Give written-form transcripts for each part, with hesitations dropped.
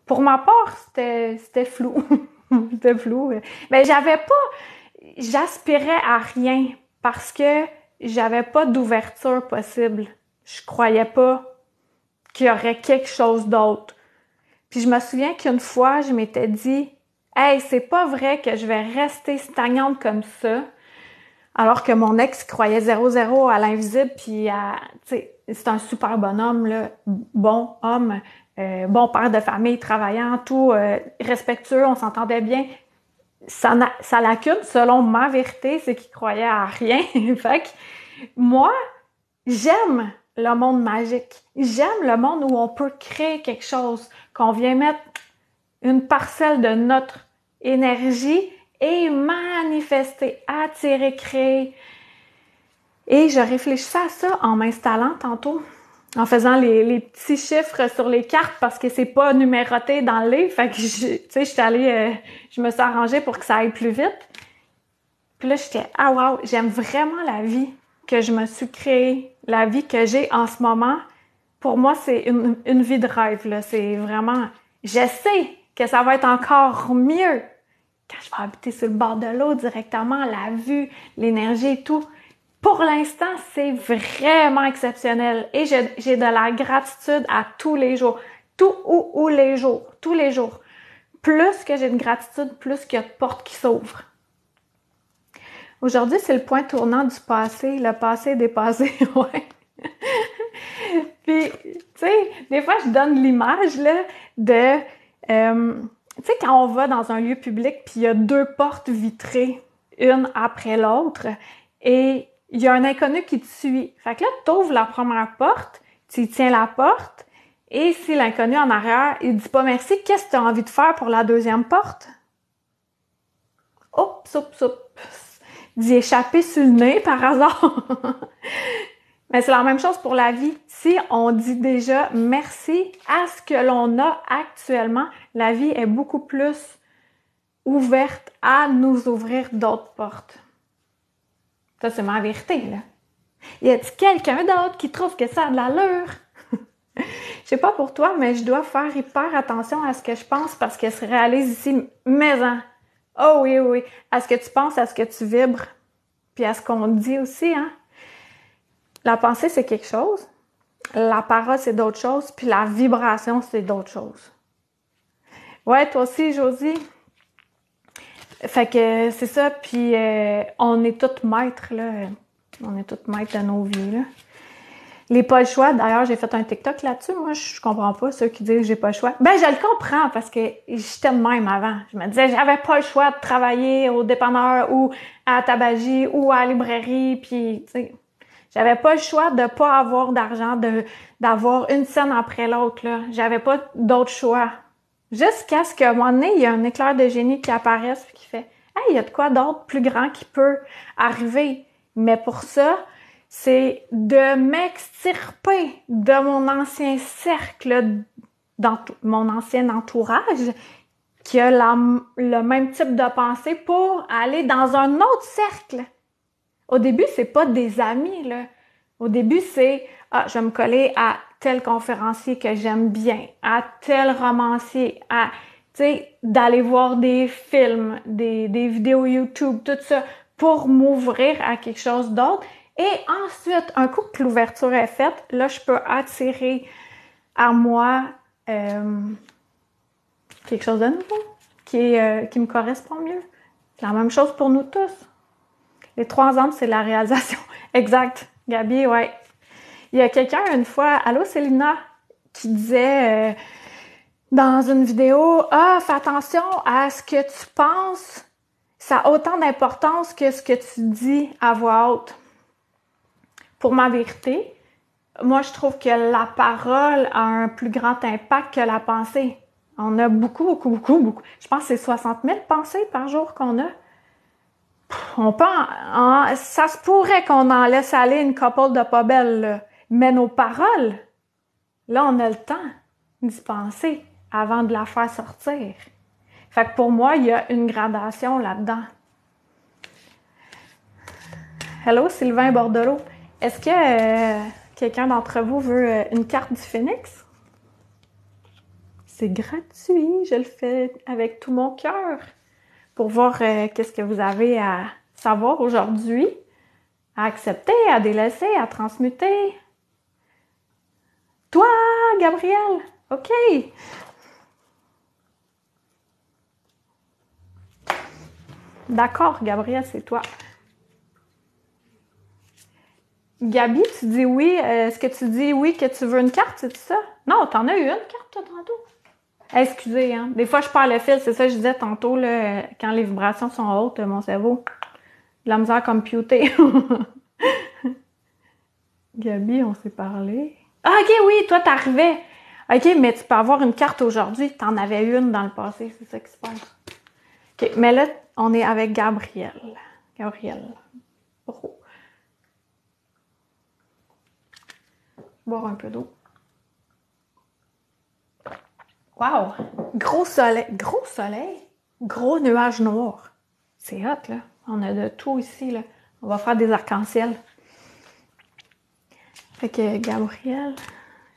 pour ma part, c'était flou. C'était flou. Mais j'aspirais à rien parce que j'avais pas d'ouverture possible. Je croyais pas qu'il y aurait quelque chose d'autre. Puis je me souviens qu'une fois, je m'étais dit, hey, c'est pas vrai que je vais rester stagnante comme ça, alors que mon ex croyait 0-0 à l'invisible, puis tu sais, c'est un super bonhomme, là, bon homme, bon père de famille, travaillant, tout, respectueux, on s'entendait bien. Sa lacune, selon ma vérité, c'est qu'il croyait à rien. Fait que moi, j'aime le monde magique. J'aime le monde où on peut créer quelque chose, qu'on vient mettre une parcelle de notre énergie et manifester, attirer, créer. Et je réfléchissais à ça en m'installant tantôt, en faisant les petits chiffres sur les cartes parce que c'est pas numéroté dans le livre. Fait que, tu sais, je me suis arrangée pour que ça aille plus vite. Puis là, j'étais, ah wow, j'aime vraiment la vie que je me suis créée, la vie que j'ai en ce moment. Pour moi, c'est une vie de rêve, là. C'est vraiment, je sais que ça va être encore mieux quand je vais habiter sur le bord de l'eau directement, la vue, l'énergie et tout. Pour l'instant, c'est vraiment exceptionnel et j'ai de la gratitude à tous les jours. Tous les jours. Plus que j'ai de gratitude, plus qu'il y a de portes qui s'ouvrent. Aujourd'hui, c'est le point tournant du passé. Le passé est dépassé, ouais. Puis, tu sais, des fois, je donne l'image, là, de... tu sais, quand on va dans un lieu public, puis il y a 2 portes vitrées, une après l'autre, et il y a un inconnu qui te suit. Fait que là, tu ouvres la première porte, tu tiens la porte, et si l'inconnu en arrière, il dit pas merci, qu'est-ce que tu as envie de faire pour la deuxième porte? Oups. D'y échapper sur le nez par hasard. Mais c'est la même chose pour la vie. Si on dit déjà merci à ce que l'on a actuellement, la vie est beaucoup plus ouverte à nous ouvrir d'autres portes. Ça, c'est ma vérité, là. Y a-t-il quelqu'un d'autre qui trouve que ça a de l'allure? Je sais pas pour toi, mais je dois faire hyper attention à ce que je pense parce que se réalise ici maison. Oh oui. À ce que tu penses, à ce que tu vibres, puis à ce qu'on dit aussi, hein. La pensée, c'est quelque chose. La parole, c'est d'autres choses. Puis la vibration, c'est d'autres choses. Ouais, toi aussi, Josie. Fait que c'est ça. Puis on est tous maîtres, là. On est tous maîtres de nos vies, là. Les pas le choix. D'ailleurs, j'ai fait un TikTok là-dessus. Moi, je comprends pas ceux qui disent que j'ai pas le choix. Ben, je le comprends parce que j'étais de même avant. Je me disais, j'avais pas le choix de travailler au dépanneur ou à la tabagie ou à la librairie. Puis, tu sais, j'avais pas le choix de pas avoir d'argent, d'avoir une scène après l'autre, là. J'avais pas d'autre choix. Jusqu'à ce qu'à un moment donné, il y a un éclair de génie qui apparaisse et qui fait « Hey, il y a de quoi d'autre plus grand qui peut arriver? » Mais pour ça, c'est de m'extirper de mon ancien cercle, mon ancien entourage, qui a le même type de pensée pour aller dans un autre cercle. Au début, c'est pas des amis, là. Au début, c'est « Ah, je vais me coller à tel conférencier que j'aime bien, à tel romancier, à... » Tu sais, d'aller voir des films, des vidéos YouTube, tout ça, pour m'ouvrir à quelque chose d'autre. Et ensuite, un coup que l'ouverture est faite, là, je peux attirer à moi quelque chose de nouveau, qui me correspond mieux. C'est la même chose pour nous tous. Les 3 ans, c'est la réalisation. Exact. Gabi, ouais. Il y a quelqu'un une fois, allô Célina, qui disait dans une vidéo, fais attention à ce que tu penses, ça a autant d'importance que ce que tu dis à voix haute. Pour ma vérité, moi je trouve que la parole a un plus grand impact que la pensée. On a beaucoup. Je pense que c'est 60 000 pensées par jour qu'on a. Ça se pourrait qu'on en laisse aller une couple de pas belles, là. Mais nos paroles, là, on a le temps d'y penser avant de la faire sortir. Fait que pour moi, il y a une gradation là-dedans. Hello, Sylvain Bordelot. Est-ce que quelqu'un d'entre vous veut une carte du Phénix? C'est gratuit, je le fais avec tout mon cœur pour voir qu'est-ce que vous avez à savoir aujourd'hui, à accepter, à délaisser, à transmuter. Toi, Gabrielle, OK. D'accord, Gabrielle, c'est toi. Gabi, tu dis oui. Est-ce que tu dis oui que tu veux une carte, c'est ça? Non, t'en as eu une carte, toi, tantôt. Excusez, hein. Des fois, je perds le fil, c'est ça que je disais tantôt, là, quand les vibrations sont hautes, mon cerveau, de la misère à computer. Gabi, on s'est parlé. Ah, OK, oui, toi, t'arrivais. OK, mais tu peux avoir une carte aujourd'hui. T'en avais une dans le passé, c'est ça qui se passe. OK, mais là, on est avec Gabrielle. Gabrielle. Oh. Boire un peu d'eau. Wow! Gros soleil. Gros soleil? Gros nuages noirs. C'est hot, là. On a de tout ici, là. On va faire des arcs-en-ciel. Fait que, Gabrielle,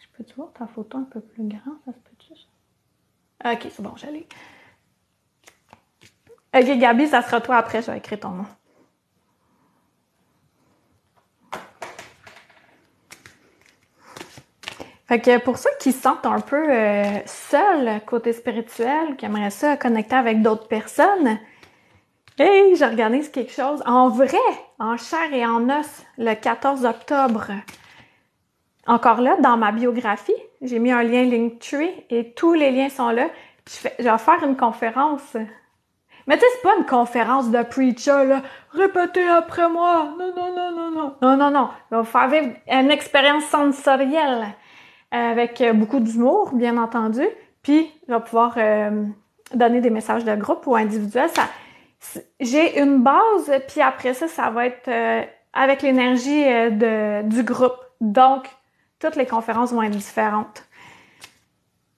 je peux-tu voir ta photo un peu plus grande? Ça se peut-tu, ça? OK, c'est bon, j'allais. OK, Gabi, ça sera toi après, je vais écrire ton nom. Fait que pour ceux qui se sentent un peu seuls côté spirituel, qui aimeraient ça connecter avec d'autres personnes, hey, j'organise quelque chose en vrai, en chair et en os, le 14 octobre. Encore là, dans ma biographie, j'ai mis un lien Linktree et tous les liens sont là. Je vais faire une conférence. Mais tu sais, c'est pas une conférence de preacher, là. Répétez après moi. Non, non, non, non, non. Non, non, non. On va faire vivre une expérience sensorielle avec beaucoup d'humour, bien entendu. Puis, je vais pouvoir donner des messages de groupe ou individuels. J'ai une base, puis après ça, ça va être avec l'énergie du groupe. Donc, toutes les conférences vont être différentes.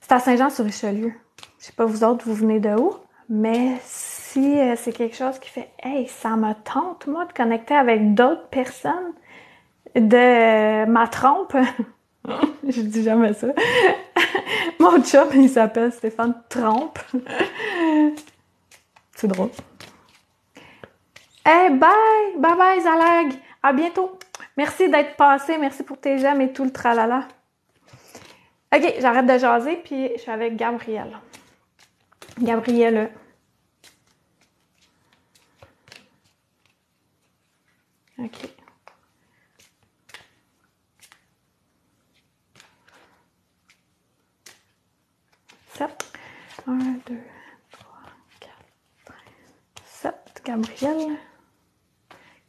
C'est à Saint-Jean-sur-Richelieu. Je sais pas vous autres, vous venez de où? Mais si c'est quelque chose qui fait « Hey, ça me tente, moi, de connecter avec d'autres personnes de ma trompe. » Je dis jamais ça. Mon chum, il s'appelle Stéphane Trompe. C'est drôle. Hey, bye! Bye bye, Zalag! À bientôt! Merci d'être passé, merci pour tes j'aime et tout le tralala. OK, j'arrête de jaser, puis je suis avec Gabrielle. Gabrielle. OK. Sept. 1, 2, 3, 4, 7. Gabrielle.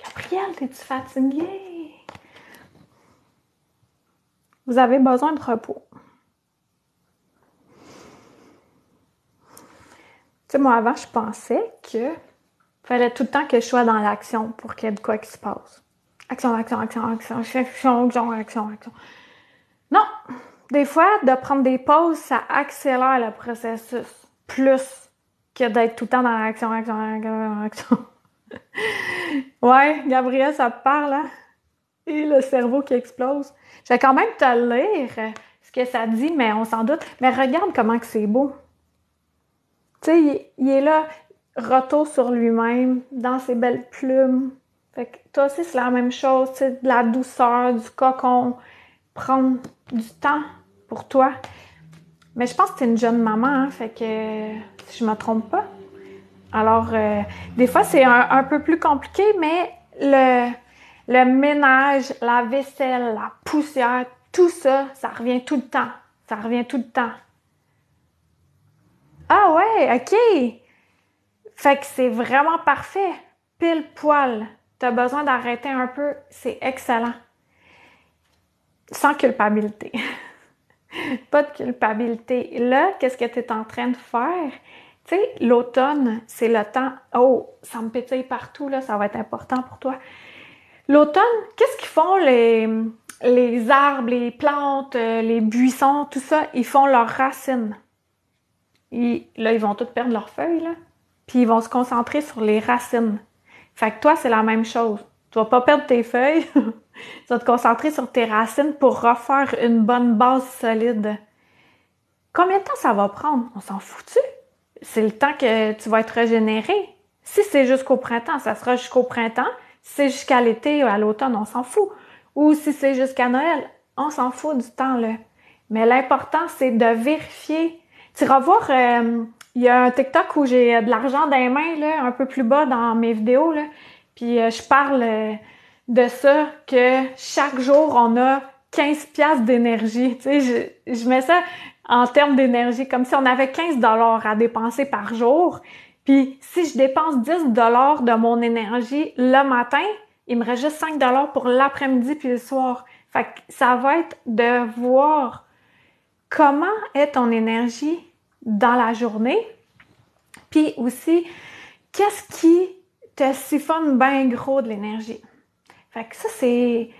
Gabrielle, t'es-tu fatiguée? Vous avez besoin de repos. Tu sais, moi, avant, je pensais que fallait tout le temps que je sois dans l'action pour qu'il y ait de quoi qui se passe. Action, action, action, action, action, action, action, action. Non! Des fois, de prendre des pauses, ça accélère le processus. Plus que d'être tout le temps dans l'action, action, action, action. Ouais, Gabrielle, ça te parle, hein? Et le cerveau qui explose. Je vais quand même te lire ce que ça dit, mais on s'en doute. Mais regarde comment que c'est beau. Tu sais, il est là, retour sur lui-même, dans ses belles plumes. Fait que toi aussi, c'est la même chose, tu sais, de la douceur, du cocon, prendre du temps pour toi. Mais je pense que t'es une jeune maman, hein, fait que si je me trompe pas. Alors, des fois, c'est un peu plus compliqué, mais le ménage, la vaisselle, la poussière, tout ça, ça revient tout le temps. Ça revient tout le temps. Ah ouais, OK! Fait que c'est vraiment parfait. Pile poil. T'as besoin d'arrêter un peu. C'est excellent. Sans culpabilité. Pas de culpabilité. Là, qu'est-ce que tu es en train de faire? Tu sais, l'automne, c'est le temps. Oh, ça me pétille partout, là. Ça va être important pour toi. L'automne, qu'est-ce qu'ils font les arbres, les plantes, les buissons, tout ça? Ils font leurs racines. Là, ils vont tous perdre leurs feuilles, là. Puis ils vont se concentrer sur les racines. Fait que toi, c'est la même chose. Tu vas pas perdre tes feuilles. Tu vas te concentrer sur tes racines pour refaire une bonne base solide. Combien de temps ça va prendre? On s'en fout-tu? C'est le temps que tu vas être régénéré. Si c'est jusqu'au printemps, ça sera jusqu'au printemps. Si c'est jusqu'à l'été ou à l'automne, on s'en fout. Ou si c'est jusqu'à Noël, on s'en fout du temps, là. Mais l'important, c'est de vérifier. Tu vas voir, il y a un TikTok où j'ai de l'argent dans les mains, là, un peu plus bas dans mes vidéos, là. Puis je parle de ça, que chaque jour, on a 15 piastres d'énergie. Tu sais, je mets ça en termes d'énergie, comme si on avait 15 à dépenser par jour. Puis si je dépense 10 de mon énergie le matin, il me reste juste 5 pour l'après-midi puis le soir. Fait que ça va être de voir comment est ton énergie dans la journée. Puis aussi, qu'est-ce qui te siphonne bien gros de l'énergie. Fait que ça, c'est...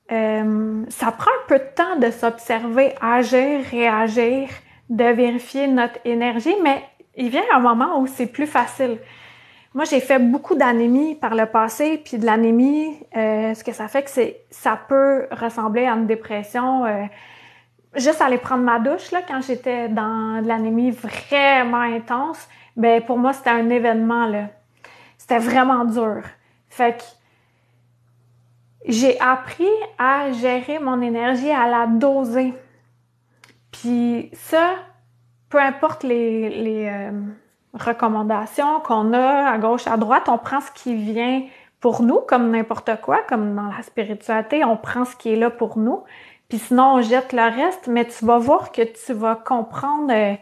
ça prend un peu de temps de s'observer, agir, réagir, de vérifier notre énergie, mais il vient un moment où c'est plus facile. Moi, j'ai fait beaucoup d'anémie par le passé, puis de l'anémie, ce que ça fait que ça peut ressembler à une dépression. Juste aller prendre ma douche, là, quand j'étais dans de l'anémie vraiment intense, ben pour moi, c'était un événement, là. C'était vraiment dur. Fait que j'ai appris à gérer mon énergie, à la doser. Puis ça, peu importe les recommandations qu'on a à gauche, à droite, on prend ce qui vient pour nous, comme n'importe quoi, comme dans la spiritualité, on prend ce qui est là pour nous. Puis sinon, on jette le reste, mais tu vas voir que tu vas comprendre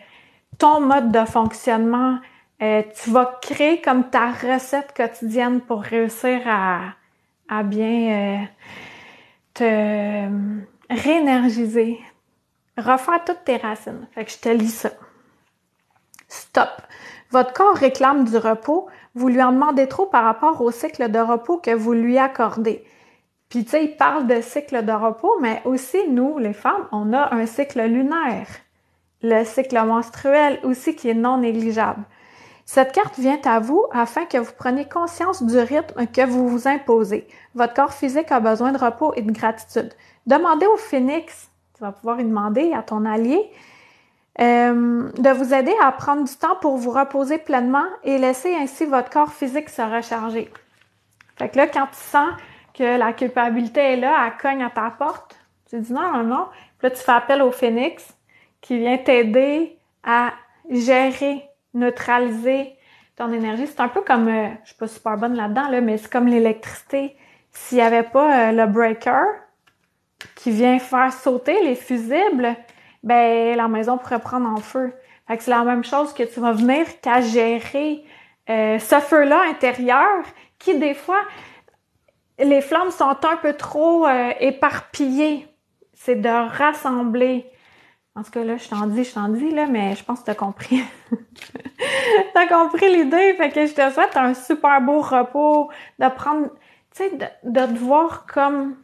ton mode de fonctionnement. Tu vas créer comme ta recette quotidienne pour réussir à bien te réénergiser, refaire toutes tes racines. Fait que je te lis ça. Stop. Votre corps réclame du repos. Vous lui en demandez trop par rapport au cycle de repos que vous lui accordez. Puis, tu sais, il parle de cycle de repos, mais aussi, nous, les femmes, on a un cycle lunaire. Le cycle menstruel aussi qui est non négligeable. Cette carte vient à vous afin que vous preniez conscience du rythme que vous vous imposez. Votre corps physique a besoin de repos et de gratitude. Demandez au phénix, tu vas pouvoir lui demander à ton allié, de vous aider à prendre du temps pour vous reposer pleinement et laisser ainsi votre corps physique se recharger. Fait que là, quand tu sens que la culpabilité est là, elle cogne à ta porte, tu dis non, non, non. Puis là, tu fais appel au phénix qui vient t'aider à gérer, neutraliser ton énergie. C'est un peu comme, je suis pas super bonne là-dedans, là, mais c'est comme l'électricité. S'il n'y avait pas le breaker qui vient faire sauter les fusibles, ben la maison pourrait prendre en feu. Fait que c'est la même chose que tu vas venir qu'à gérer ce feu-là intérieur qui, des fois, les flammes sont un peu trop éparpillées. C'est de rassembler. En tout cas, là, je t'en dis, là, mais je pense que t'as compris. T'as compris l'idée. Fait que je te souhaite un super beau repos, de prendre, tu sais, de te voir comme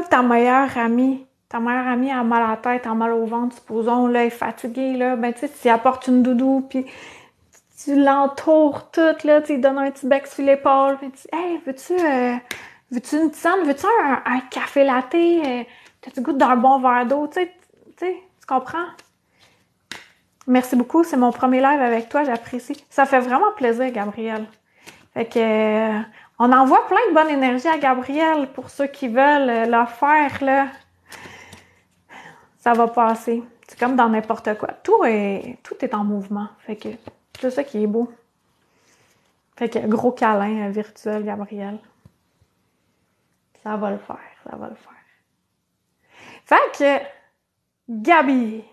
ta meilleure amie. Ta meilleure amie a mal à la tête, a mal au ventre, supposons, là, elle est fatiguée, là, ben, tu sais, tu lui apportes une doudou, puis tu l'entoures toute, là, tu lui donnes un petit bec sur l'épaule, puis tu dis, hey, veux-tu une tisane? Veux-tu un café latte? T'as-tu goût d'un bon verre d'eau? Tu comprends? Merci beaucoup, c'est mon premier live avec toi, j'apprécie. Ça fait vraiment plaisir, Gabrielle. Fait que, on envoie plein de bonne énergie à Gabrielle pour ceux qui veulent le faire, là. Ça va passer. C'est comme dans n'importe quoi. Tout est en mouvement. Fait que, c'est ça qui est beau. Fait que, gros câlin virtuel, Gabrielle. Ça va le faire, ça va le faire. Fait que, Gabi,